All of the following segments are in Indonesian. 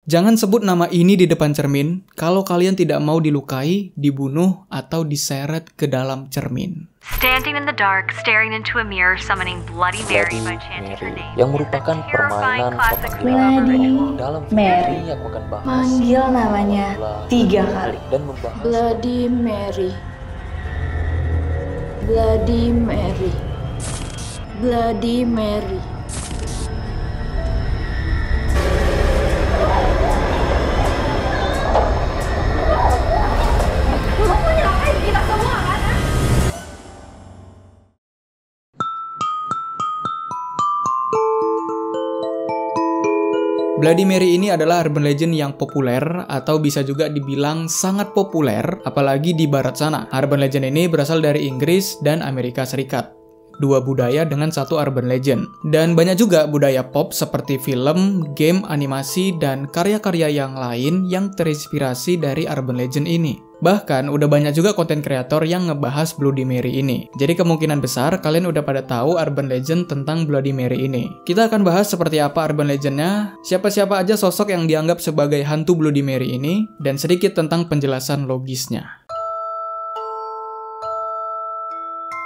Jangan sebut nama ini di depan cermin kalau kalian tidak mau dilukai, dibunuh, atau diseret ke dalam cermin. Standing in the dark, staring into a mirror, summoning Bloody Mary by chanting her name. Yang merupakan permainan dalam Mary. Yang akan bahas Manggil namanya 3 kali. dan membahas Bloody Mary. Bloody Mary. Bloody Mary. Bloody Mary ini adalah urban legend yang populer atau bisa juga dibilang sangat populer apalagi di barat sana. Urban legend ini berasal dari Inggris dan Amerika Serikat. Dua budaya dengan satu urban legend. Dan banyak juga budaya pop seperti film, game, animasi, dan karya-karya yang lain yang terinspirasi dari urban legend ini. Bahkan udah banyak juga konten kreator yang ngebahas Bloody Mary ini. Jadi kemungkinan besar kalian udah pada tahu urban legend tentang Bloody Mary ini. Kita akan bahas seperti apa urban legendnya, siapa-siapa aja sosok yang dianggap sebagai hantu Bloody Mary ini, dan sedikit tentang penjelasan logisnya.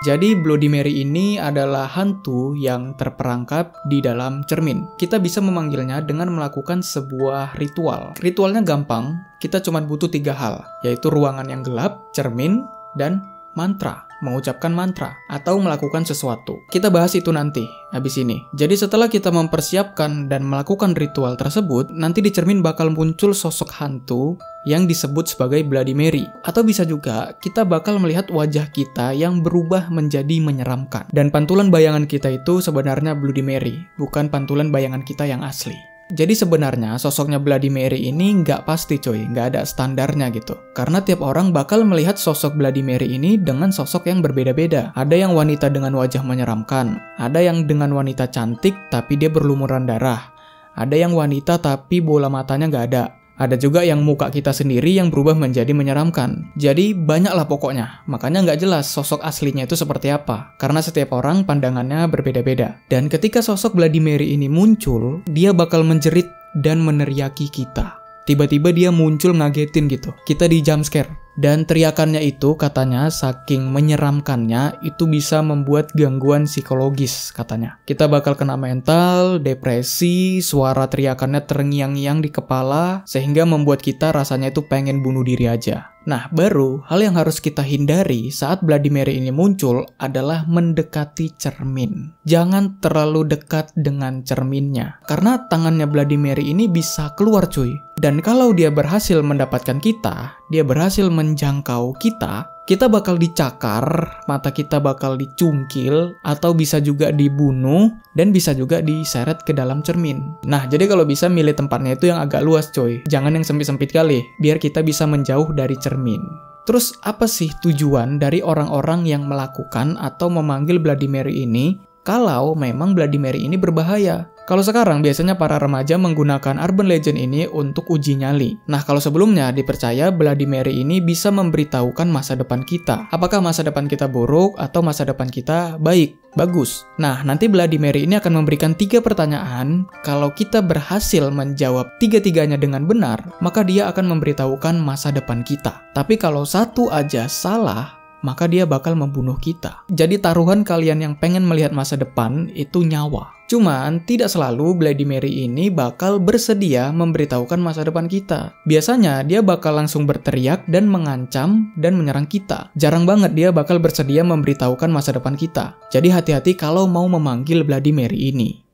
Jadi Bloody Mary ini adalah hantu yang terperangkap di dalam cermin. Kita bisa memanggilnya dengan melakukan sebuah ritual. Ritualnya gampang, kita cuma butuh 3 hal, yaitu ruangan yang gelap, cermin, dan mantra. Mengucapkan mantra atau melakukan sesuatu. Kita bahas itu nanti, habis ini. Jadi setelah kita mempersiapkan dan melakukan ritual tersebut, nanti di cermin bakal muncul sosok hantu yang disebut sebagai Bloody Mary. Atau bisa juga kita bakal melihat wajah kita yang berubah menjadi menyeramkan. Dan pantulan bayangan kita itu sebenarnya Bloody Mary, bukan pantulan bayangan kita yang asli. Jadi sebenarnya sosoknya Bloody Mary ini nggak pasti coy, nggak ada standarnya gitu. Karena tiap orang bakal melihat sosok Bloody Mary ini dengan sosok yang berbeda-beda. Ada yang wanita dengan wajah menyeramkan, ada yang dengan wanita cantik tapi dia berlumuran darah, ada yang wanita tapi bola matanya nggak ada. Ada juga yang muka kita sendiri yang berubah menjadi menyeramkan. Jadi banyaklah pokoknya. Makanya nggak jelas sosok aslinya itu seperti apa. Karena setiap orang pandangannya berbeda-beda. Dan ketika sosok Bloody Mary ini muncul, dia bakal menjerit dan meneriaki kita. Tiba-tiba dia muncul ngagetin gitu. Kita di jump scare. Dan teriakannya itu katanya saking menyeramkannya itu bisa membuat gangguan psikologis katanya. Kita bakal kena mental, depresi, suara teriakannya terngiang-ngiang di kepala sehingga membuat kita rasanya itu pengen bunuh diri aja. Nah, baru hal yang harus kita hindari saat Bloody Mary ini muncul adalah mendekati cermin. Jangan terlalu dekat dengan cerminnya. Karena tangannya Bloody Mary ini bisa keluar cuy. Dan kalau dia berhasil mendapatkan kita, dia berhasil menjangkau kita bakal dicakar, mata kita bakal dicungkil, atau bisa juga dibunuh, dan bisa juga diseret ke dalam cermin. Nah, jadi kalau bisa milih tempatnya itu yang agak luas coy. Jangan yang sempit-sempit kali, biar kita bisa menjauh dari cermin. Terus apa sih tujuan dari orang-orang yang melakukan atau memanggil Bloody Mary ini kalau memang Bloody Mary ini berbahaya? Kalau sekarang biasanya para remaja menggunakan urban legend ini untuk uji nyali. Nah, kalau sebelumnya dipercaya Bloody Mary ini bisa memberitahukan masa depan kita. Apakah masa depan kita buruk atau masa depan kita baik, bagus. Nah, nanti Bloody Mary ini akan memberikan 3 pertanyaan. Kalau kita berhasil menjawab 3-tiganya dengan benar, maka dia akan memberitahukan masa depan kita. Tapi kalau satu aja salah, maka dia bakal membunuh kita. Jadi taruhan kalian yang pengen melihat masa depan itu nyawa. Cuman, tidak selalu Bloody Mary ini bakal bersedia memberitahukan masa depan kita. Biasanya, dia bakal langsung berteriak dan mengancam dan menyerang kita. Jarang banget dia bakal bersedia memberitahukan masa depan kita. Jadi hati-hati kalau mau memanggil Bloody Mary ini.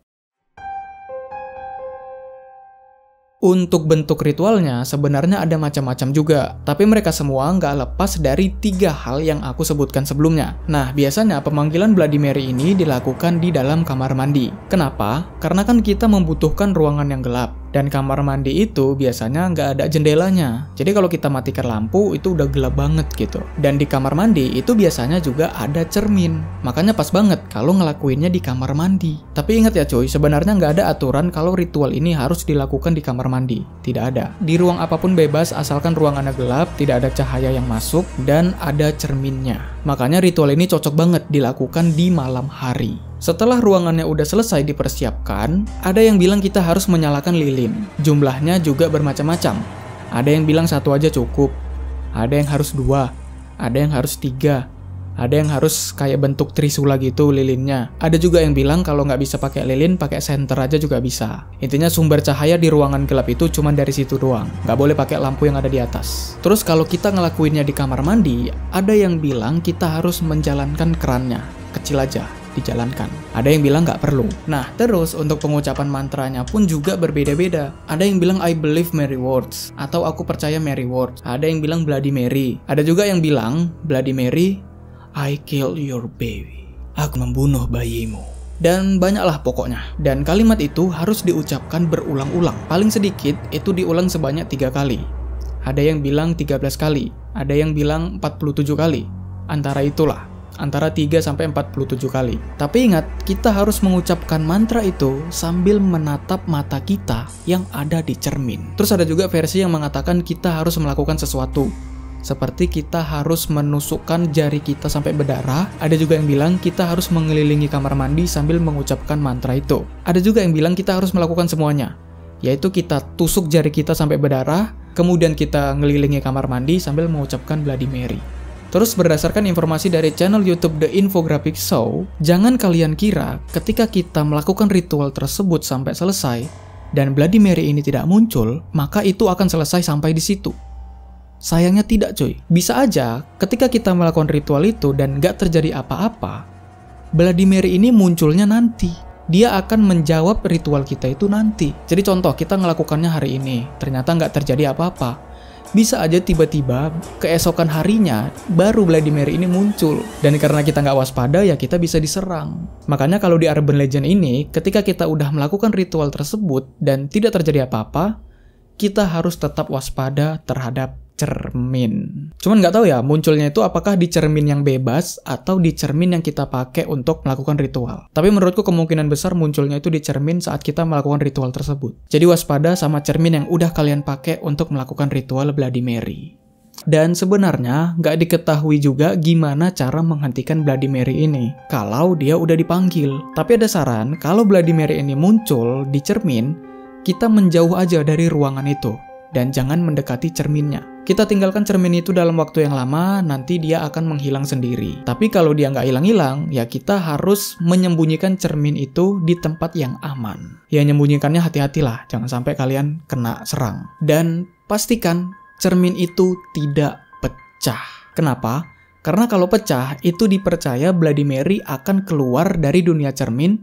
Untuk bentuk ritualnya sebenarnya ada macam-macam juga, tapi mereka semua nggak lepas dari 3 hal yang aku sebutkan sebelumnya. Nah, biasanya pemanggilan Bloody Mary ini dilakukan di dalam kamar mandi. Kenapa? Karena kan kita membutuhkan ruangan yang gelap. Dan kamar mandi itu biasanya nggak ada jendelanya. Jadi kalau kita matikan lampu itu udah gelap banget gitu. Dan di kamar mandi itu biasanya juga ada cermin. Makanya pas banget kalau ngelakuinnya di kamar mandi. Tapi ingat ya cuy, sebenarnya nggak ada aturan kalau ritual ini harus dilakukan di kamar mandi. Tidak ada. Di ruang apapun bebas asalkan ruangannya gelap, tidak ada cahaya yang masuk, dan ada cerminnya. Makanya ritual ini cocok banget dilakukan di malam hari. Setelah ruangannya udah selesai dipersiapkan, ada yang bilang kita harus menyalakan lilin. Jumlahnya juga bermacam-macam. Ada yang bilang 1 aja cukup, ada yang harus 2, ada yang harus 3, ada yang harus kayak bentuk trisula gitu lilinnya. Ada juga yang bilang kalau nggak bisa pakai lilin, pakai senter aja juga bisa. Intinya sumber cahaya di ruangan gelap itu cuma dari situ doang. Nggak boleh pakai lampu yang ada di atas. Terus kalau kita ngelakuinnya di kamar mandi, ada yang bilang kita harus menjalankan kerannya. Kecil aja, dijalankan. Ada yang bilang nggak perlu. Nah, terus untuk pengucapan mantranya pun juga berbeda-beda. Ada yang bilang I believe Mary words, atau aku percaya Mary words. Ada yang bilang Bloody Mary. Ada juga yang bilang Bloody Mary, I kill your baby. Aku membunuh bayimu. Dan banyaklah pokoknya. Dan kalimat itu harus diucapkan berulang-ulang. Paling sedikit itu diulang sebanyak 3 kali. Ada yang bilang 13 kali. Ada yang bilang 47 kali. Antara itulah. Antara 3 sampai 47 kali. Tapi ingat, kita harus mengucapkan mantra itu sambil menatap mata kita yang ada di cermin. Terus ada juga versi yang mengatakan kita harus melakukan sesuatu. Seperti kita harus menusukkan jari kita sampai berdarah. Ada juga yang bilang kita harus mengelilingi kamar mandi sambil mengucapkan mantra itu. Ada juga yang bilang kita harus melakukan semuanya. Yaitu kita tusuk jari kita sampai berdarah, kemudian kita ngelilingi kamar mandi sambil mengucapkan Bloody Mary. Terus berdasarkan informasi dari channel YouTube The Infographic Show, jangan kalian kira ketika kita melakukan ritual tersebut sampai selesai dan Bloody Mary ini tidak muncul, maka itu akan selesai sampai di situ. Sayangnya tidak cuy. Bisa aja ketika kita melakukan ritual itu dan gak terjadi apa-apa, Bloody Mary ini munculnya nanti. Dia akan menjawab ritual kita itu nanti. Jadi contoh, kita ngelakukannya hari ini, ternyata gak terjadi apa-apa. Bisa aja tiba-tiba keesokan harinya baru Bloody Mary ini muncul. Dan karena kita nggak waspada ya kita bisa diserang. Makanya kalau di Urban Legend ini, ketika kita udah melakukan ritual tersebut dan tidak terjadi apa-apa, kita harus tetap waspada terhadap cermin. Cuman nggak tahu ya munculnya itu apakah di cermin yang bebas atau di cermin yang kita pakai untuk melakukan ritual. Tapi menurutku kemungkinan besar munculnya itu di cermin saat kita melakukan ritual tersebut. Jadi waspada sama cermin yang udah kalian pakai untuk melakukan ritual Bloody Mary. Dan sebenarnya nggak diketahui juga gimana cara menghentikan Bloody Mary ini kalau dia udah dipanggil. Tapi ada saran, kalau Bloody Mary ini muncul di cermin, kita menjauh aja dari ruangan itu dan jangan mendekati cerminnya. Kita tinggalkan cermin itu dalam waktu yang lama, nanti dia akan menghilang sendiri. Tapi kalau dia nggak hilang-hilang, ya kita harus menyembunyikan cermin itu di tempat yang aman. Ya nyembunyikannya hati-hatilah, jangan sampai kalian kena serang. Dan pastikan cermin itu tidak pecah. Kenapa? Karena kalau pecah, itu dipercaya Bloody Mary akan keluar dari dunia cermin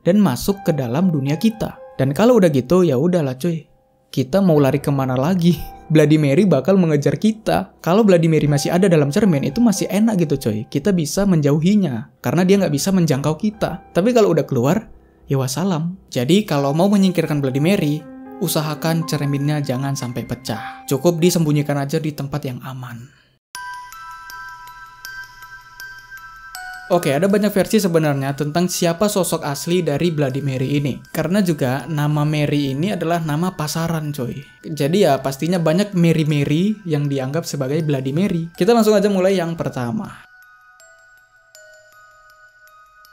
dan masuk ke dalam dunia kita. Dan kalau udah gitu, ya udahlah cuy. Kita mau lari kemana lagi? Bloody Mary bakal mengejar kita. Kalau Bloody Mary masih ada dalam cermin, itu masih enak gitu coy. Kita bisa menjauhinya, karena dia nggak bisa menjangkau kita. Tapi kalau udah keluar, ya wassalam. Jadi kalau mau menyingkirkan Bloody Mary, usahakan cerminnya jangan sampai pecah. Cukup disembunyikan aja di tempat yang aman. Oke, ada banyak versi sebenarnya tentang siapa sosok asli dari Bloody Mary ini. Karena juga nama Mary ini adalah nama pasaran coy. Jadi ya pastinya banyak Mary-Mary yang dianggap sebagai Bloody Mary. Kita langsung aja mulai yang pertama.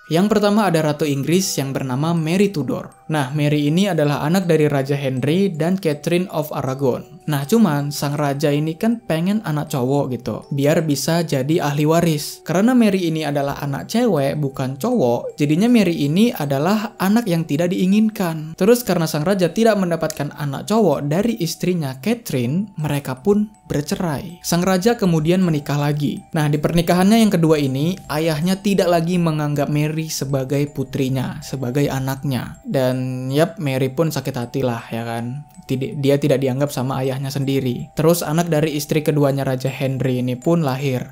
Yang pertama ada Ratu Inggris yang bernama Mary Tudor. Nah, Mary ini adalah anak dari Raja Henry dan Catherine of Aragon. Nah, cuman sang raja ini kan pengen anak cowok gitu, biar bisa jadi ahli waris. Karena Mary ini adalah anak cewek, bukan cowok, jadinya Mary ini adalah anak yang tidak diinginkan. Terus karena sang raja tidak mendapatkan anak cowok dari istrinya Catherine, mereka pun bercerai. Sang raja kemudian menikah lagi. Nah, di pernikahannya yang kedua ini, ayahnya tidak lagi menganggap Mary sebagai putrinya, sebagai anaknya. Dan yap, Mary pun sakit hati lah ya kan. Dia tidak dianggap sama ayahnya sendiri. Terus anak dari istri keduanya Raja Henry ini pun lahir.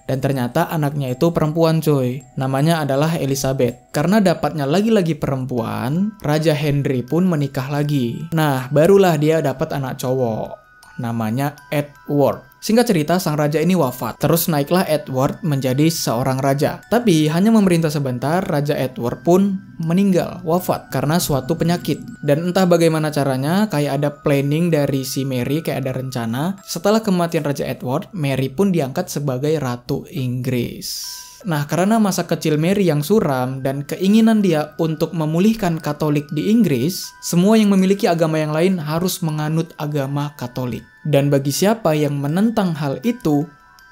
Dan ternyata anaknya itu perempuan coy. Namanya adalah Elizabeth. Karena dapatnya lagi-lagi perempuan, Raja Henry pun menikah lagi. Nah, barulah dia dapat anak cowok. namanya Edward. Singkat cerita, sang raja ini wafat. Terus naiklah Edward menjadi seorang raja. Tapi hanya memerintah sebentar, Raja Edward pun meninggal, wafat karena suatu penyakit. Dan entah bagaimana caranya, kayak ada planning dari si Mary, kayak ada rencana. Setelah kematian Raja Edward, Mary pun diangkat sebagai Ratu Inggris. Nah, karena masa kecil Mary yang suram dan keinginan dia untuk memulihkan Katolik di Inggris, semua yang memiliki agama yang lain harus menganut agama Katolik. Dan bagi siapa yang menentang hal itu,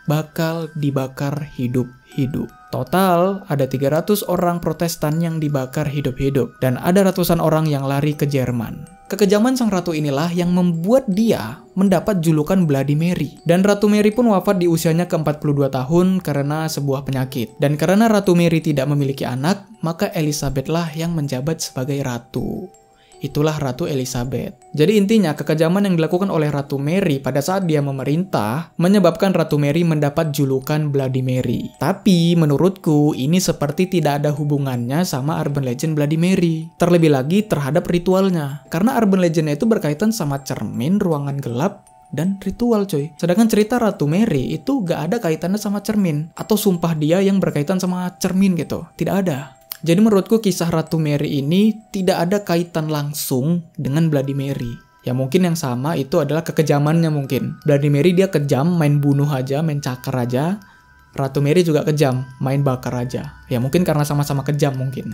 bakal dibakar hidup-hidup. Total, ada 300 orang Protestan yang dibakar hidup-hidup, dan ada ratusan orang yang lari ke Jerman. Kekejaman sang ratu inilah yang membuat dia mendapat julukan Bloody Mary. Dan Ratu Mary pun wafat di usianya ke-42 tahun karena sebuah penyakit. Dan karena Ratu Mary tidak memiliki anak, maka Elizabeth lah yang menjabat sebagai ratu. Itulah Ratu Elizabeth. Jadi intinya, kekejaman yang dilakukan oleh Ratu Mary pada saat dia memerintah menyebabkan Ratu Mary mendapat julukan Bloody Mary. Tapi menurutku ini seperti tidak ada hubungannya sama urban legend Bloody Mary. Terlebih lagi terhadap ritualnya. Karena urban legendnya itu berkaitan sama cermin, ruangan gelap, dan ritual coy. Sedangkan cerita Ratu Mary itu gak ada kaitannya sama cermin. Atau sumpah dia yang berkaitan sama cermin gitu. Tidak ada. Jadi menurutku kisah Ratu Mary ini tidak ada kaitan langsung dengan Bloody Mary. Ya mungkin yang sama itu adalah kekejamannya mungkin. Bloody Mary dia kejam, main bunuh aja, main cakar aja. Ratu Mary juga kejam, main bakar aja. Ya mungkin karena sama-sama kejam mungkin.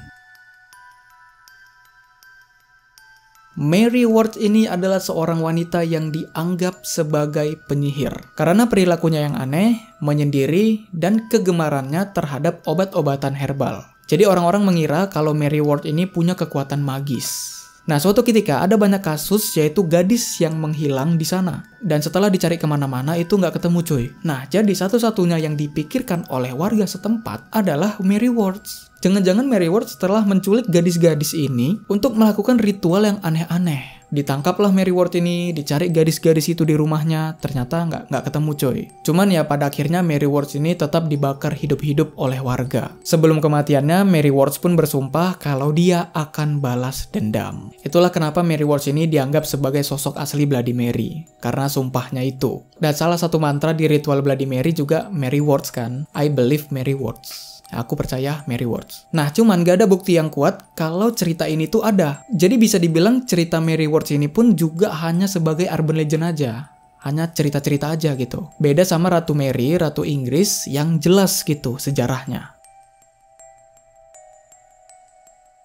Mary Ward ini adalah seorang wanita yang dianggap sebagai penyihir. Karena perilakunya yang aneh, menyendiri, dan kegemarannya terhadap obat-obatan herbal. Jadi orang-orang mengira kalau Mary Ward ini punya kekuatan magis. Nah, suatu ketika ada banyak kasus yaitu gadis yang menghilang di sana. Dan setelah dicari kemana-mana itu nggak ketemu cuy. Nah, jadi satu-satunya yang dipikirkan oleh warga setempat adalah Mary Ward. Jangan-jangan Mary Ward setelah menculik gadis-gadis ini untuk melakukan ritual yang aneh-aneh. Ditangkaplah Mary Ward ini, dicari gadis-gadis itu di rumahnya, ternyata nggak ketemu coy. Cuman ya pada akhirnya Mary Ward ini tetap dibakar hidup-hidup oleh warga. Sebelum kematiannya, Mary Ward pun bersumpah kalau dia akan balas dendam. Itulah kenapa Mary Ward ini dianggap sebagai sosok asli Bloody Mary, karena sumpahnya itu. Dan salah satu mantra di ritual Bloody Mary juga Mary Ward kan, I believe Mary Ward. Aku percaya Mary Ward. Nah, cuman gak ada bukti yang kuat kalau cerita ini tuh ada. Jadi bisa dibilang cerita Mary Ward ini pun juga hanya sebagai urban legend aja. Hanya cerita-cerita aja gitu. Beda sama Ratu Mary, Ratu Inggris yang jelas gitu sejarahnya.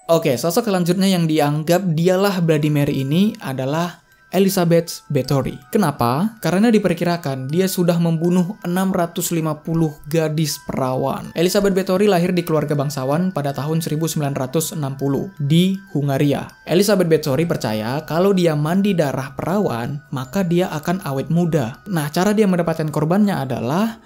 Oke, sosok selanjutnya yang dianggap dialah Bloody Mary ini adalah Elizabeth Bathory. Kenapa? Karena diperkirakan dia sudah membunuh 650 gadis perawan. Elizabeth Bathory lahir di keluarga bangsawan pada tahun 1960 di Hungaria. Elizabeth Bathory percaya kalau dia mandi darah perawan, maka dia akan awet muda. Nah, cara dia mendapatkan korbannya adalah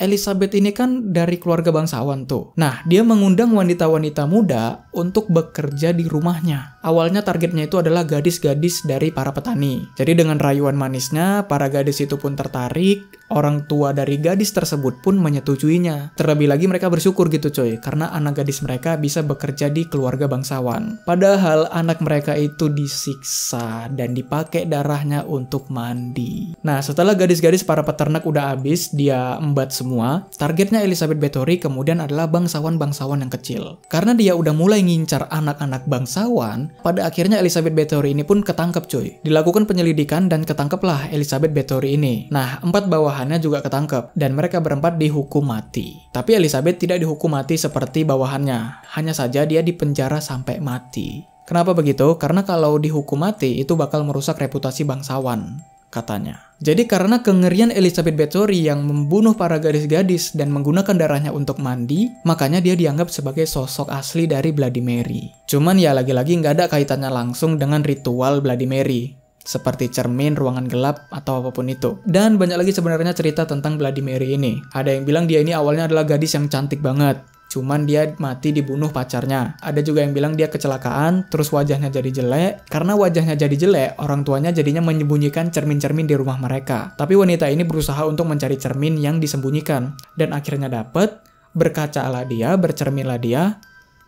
Elizabeth ini kan dari keluarga bangsawan tuh. Nah, dia mengundang wanita-wanita muda untuk bekerja di rumahnya. Awalnya targetnya itu adalah gadis-gadis dari para petani. Jadi dengan rayuan manisnya, para gadis itu pun tertarik. Orang tua dari gadis tersebut pun menyetujuinya. Terlebih lagi mereka bersyukur gitu coy, karena anak gadis mereka bisa bekerja di keluarga bangsawan. Padahal anak mereka itu disiksa dan dipakai darahnya untuk mandi. Nah, setelah gadis-gadis para peternak udah habis, dia embat semua. Targetnya Elizabeth Bathory kemudian adalah bangsawan-bangsawan yang kecil. Karena dia udah mulai ngincar anak-anak bangsawan, pada akhirnya Elizabeth Bathory ini pun ketangkep coy. Dilakukan penyelidikan dan ketangkeplah Elizabeth Bathory ini. Nah, 4 bawahannya juga ketangkep dan mereka berempat dihukum mati. Tapi Elizabeth tidak dihukum mati seperti bawahannya. Hanya saja dia dipenjara sampai mati. Kenapa begitu? Karena kalau dihukum mati itu bakal merusak reputasi bangsawan, katanya. Jadi karena kengerian Elizabeth Bathory yang membunuh para gadis-gadis dan menggunakan darahnya untuk mandi, makanya dia dianggap sebagai sosok asli dari Bloody Mary. Cuman ya lagi-lagi nggak ada kaitannya langsung dengan ritual Bloody Mary, seperti cermin, ruangan gelap, atau apapun itu. Dan banyak lagi sebenarnya cerita tentang Bloody Mary ini. Ada yang bilang dia ini awalnya adalah gadis yang cantik banget, cuman dia mati dibunuh pacarnya. Ada juga yang bilang dia kecelakaan, terus wajahnya jadi jelek. Karena wajahnya jadi jelek, orang tuanya jadinya menyembunyikan cermin-cermin di rumah mereka. Tapi wanita ini berusaha untuk mencari cermin yang disembunyikan. Dan akhirnya dapet, berkacalah dia, bercerminlah dia,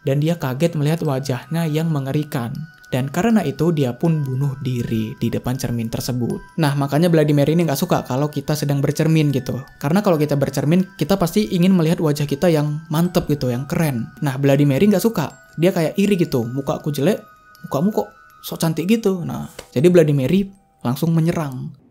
dan dia kaget melihat wajahnya yang mengerikan. Dan karena itu dia pun bunuh diri di depan cermin tersebut. Nah, makanya Bloody Mary ini nggak suka kalau kita sedang bercermin gitu. Karena kalau kita bercermin, kita pasti ingin melihat wajah kita yang mantep gitu, yang keren. Nah, Bloody Mary nggak suka. Dia kayak iri gitu. Muka aku jelek, mukamu kok sok cantik gitu. Nah, jadi Bloody Mary langsung menyerang.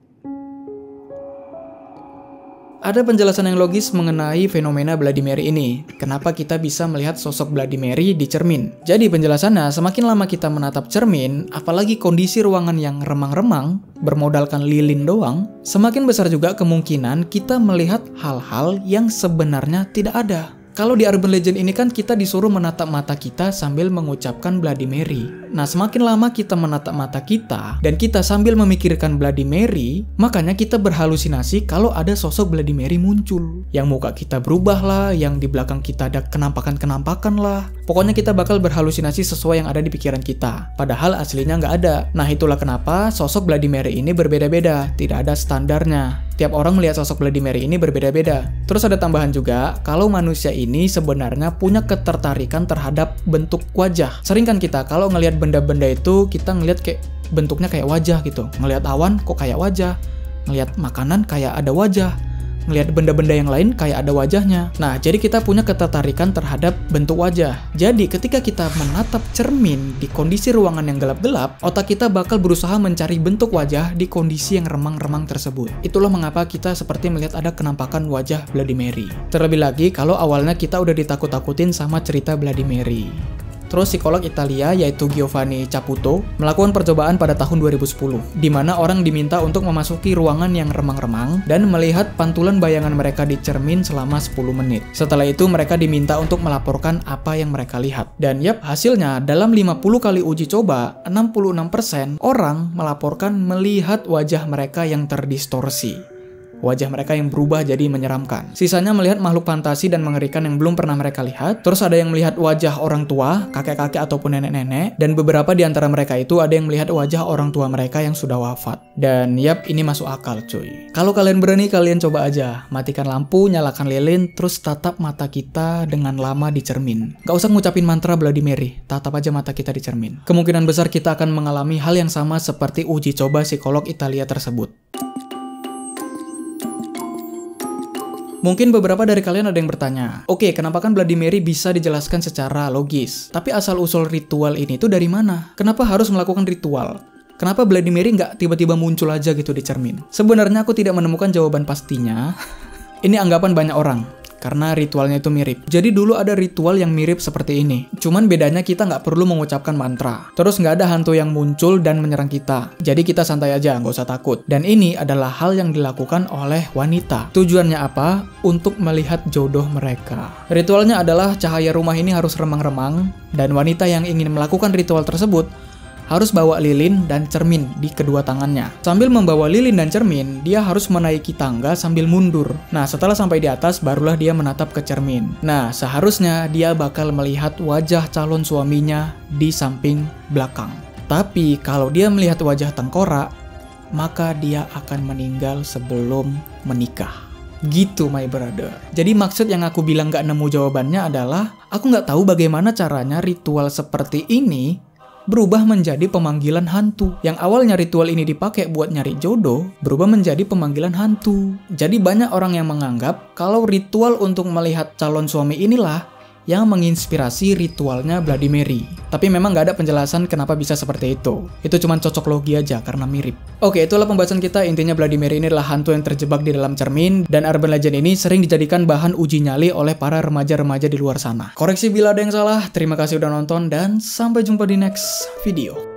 Ada penjelasan yang logis mengenai fenomena Bloody Mary ini. Kenapa kita bisa melihat sosok Bloody Mary di cermin? Jadi penjelasannya, semakin lama kita menatap cermin, apalagi kondisi ruangan yang remang-remang, bermodalkan lilin doang, semakin besar juga kemungkinan kita melihat hal-hal yang sebenarnya tidak ada. Kalau di Urban Legend ini kan kita disuruh menatap mata kita sambil mengucapkan Bloody Mary. Nah, semakin lama kita menatap mata kita dan kita sambil memikirkan Bloody Mary, makanya kita berhalusinasi kalau ada sosok Bloody Mary muncul. Yang muka kita berubah lah, yang di belakang kita ada kenampakan-kenampakan lah. Pokoknya kita bakal berhalusinasi sesuai yang ada di pikiran kita. Padahal aslinya nggak ada. Nah, itulah kenapa sosok Bloody Mary ini berbeda-beda. Tidak ada standarnya. Tiap orang melihat sosok Bloody Mary ini berbeda-beda. Terus ada tambahan juga, kalau manusia ini sebenarnya punya ketertarikan terhadap bentuk wajah. Sering kan kita kalau ngelihat benda-benda itu, kita ngelihat kayak bentuknya kayak wajah gitu. Ngelihat awan kok kayak wajah. Ngelihat makanan kayak ada wajah. Ngelihat benda-benda yang lain kayak ada wajahnya. Nah, jadi kita punya ketertarikan terhadap bentuk wajah. Jadi, ketika kita menatap cermin di kondisi ruangan yang gelap-gelap, otak kita bakal berusaha mencari bentuk wajah di kondisi yang remang-remang tersebut. Itulah mengapa kita seperti melihat ada kenampakan wajah Bloody Mary. Terlebih lagi, kalau awalnya kita udah ditakut-takutin sama cerita Bloody Mary. Terus psikolog Italia yaitu Giovanni Caputo melakukan percobaan pada tahun 2010, di mana orang diminta untuk memasuki ruangan yang remang-remang dan melihat pantulan bayangan mereka di cermin selama 10 menit. Setelah itu mereka diminta untuk melaporkan apa yang mereka lihat. Dan yap, hasilnya dalam 50 kali uji coba, 66% orang melaporkan melihat wajah mereka yang terdistorsi. Wajah mereka yang berubah jadi menyeramkan. Sisanya melihat makhluk fantasi dan mengerikan yang belum pernah mereka lihat. Terus ada yang melihat wajah orang tua, kakek-kakek ataupun nenek-nenek. Dan beberapa di antara mereka itu ada yang melihat wajah orang tua mereka yang sudah wafat. Dan yap, ini masuk akal cuy. Kalau kalian berani, kalian coba aja. Matikan lampu, nyalakan lilin, terus tatap mata kita dengan lama di cermin. Gak usah ngucapin mantra Bloody Mary, tatap aja mata kita di cermin. Kemungkinan besar kita akan mengalami hal yang sama seperti uji coba psikolog Italia tersebut. Mungkin beberapa dari kalian ada yang bertanya, oke, kenapa kan Bloody Mary bisa dijelaskan secara logis? Tapi asal-usul ritual ini tuh dari mana? Kenapa harus melakukan ritual? Kenapa Bloody Mary nggak tiba-tiba muncul aja gitu di cermin? Sebenarnya aku tidak menemukan jawaban pastinya. Ini anggapan banyak orang. Karena ritualnya itu mirip. Jadi dulu ada ritual yang mirip seperti ini. Cuman bedanya kita nggak perlu mengucapkan mantra. Terus nggak ada hantu yang muncul dan menyerang kita. Jadi kita santai aja, nggak usah takut. Dan ini adalah hal yang dilakukan oleh wanita. Tujuannya apa? Untuk melihat jodoh mereka. Ritualnya adalah cahaya rumah ini harus remang-remang. Dan wanita yang ingin melakukan ritual tersebut harus bawa lilin dan cermin di kedua tangannya. Sambil membawa lilin dan cermin, dia harus menaiki tangga sambil mundur. Nah, setelah sampai di atas, barulah dia menatap ke cermin. Nah, seharusnya dia bakal melihat wajah calon suaminya di samping belakang. Tapi, kalau dia melihat wajah tengkorak, maka dia akan meninggal sebelum menikah. Gitu, my brother. Jadi maksud yang aku bilang gak nemu jawabannya adalah, aku gak tahu bagaimana caranya ritual seperti ini berubah menjadi pemanggilan hantu. Yang awalnya ritual ini dipakai buat nyari jodoh, berubah menjadi pemanggilan hantu. Jadi banyak orang yang menganggap kalau ritual untuk melihat calon suami inilah yang menginspirasi ritualnya Bloody Mary. Tapi memang nggak ada penjelasan kenapa bisa seperti itu. Itu cuma cocok logi aja karena mirip. Oke, itulah pembahasan kita. Intinya Bloody Mary ini adalah hantu yang terjebak di dalam cermin, dan Urban Legend ini sering dijadikan bahan uji nyali oleh para remaja-remaja di luar sana. Koreksi bila ada yang salah. Terima kasih udah nonton dan sampai jumpa di next video.